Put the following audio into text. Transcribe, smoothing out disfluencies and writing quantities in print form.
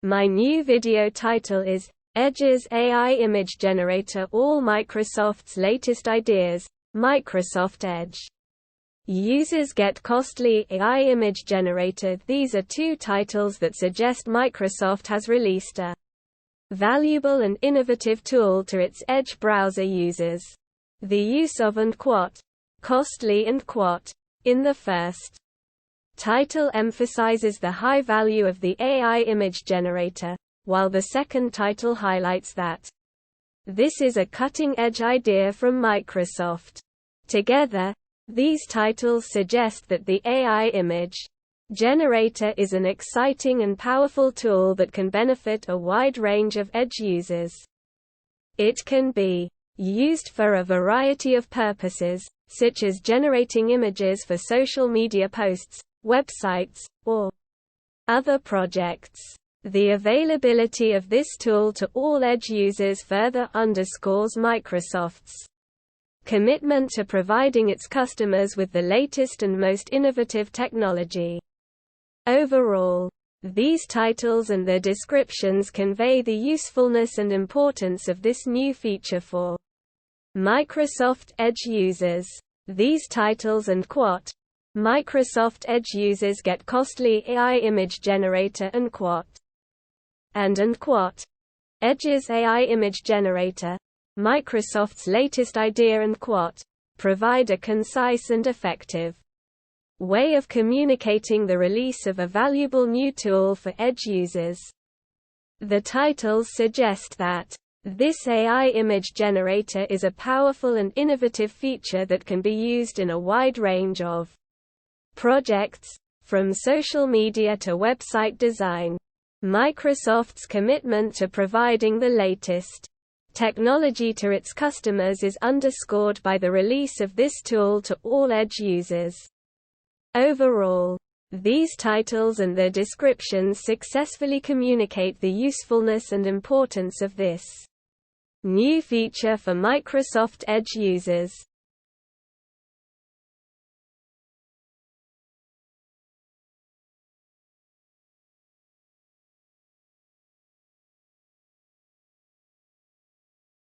My new video title is, Edge's AI Image Generator, all Microsoft's latest ideas, Microsoft Edge. Users get costly AI image generator. These are two titles that suggest Microsoft has released a valuable and innovative tool to its Edge browser users. The use of and costly and in the first title emphasizes the high value of the AI image generator, while the second title highlights that this is a cutting-edge idea from Microsoft. Together, these titles suggest that the AI image generator is an exciting and powerful tool that can benefit a wide range of Edge users. It can be used for a variety of purposes, such as generating images for social media posts, websites, or other projects. The availability of this tool to all Edge users further underscores Microsoft's commitment to providing its customers with the latest and most innovative technology. Overall, these titles and their descriptions convey the usefulness and importance of this new feature for Microsoft Edge users. These titles and Microsoft Edge users get costly AI image generator and Edge's AI image generator, Microsoft's latest idea and provide a concise and effective way of communicating the release of a valuable new tool for Edge users. The titles suggest that this AI image generator is a powerful and innovative feature that can be used in a wide range of projects, from social media to website design. Microsoft's commitment to providing the latest technology to its customers is underscored by the release of this tool to all Edge users. Overall, these titles and their descriptions successfully communicate the usefulness and importance of this new feature for Microsoft Edge users.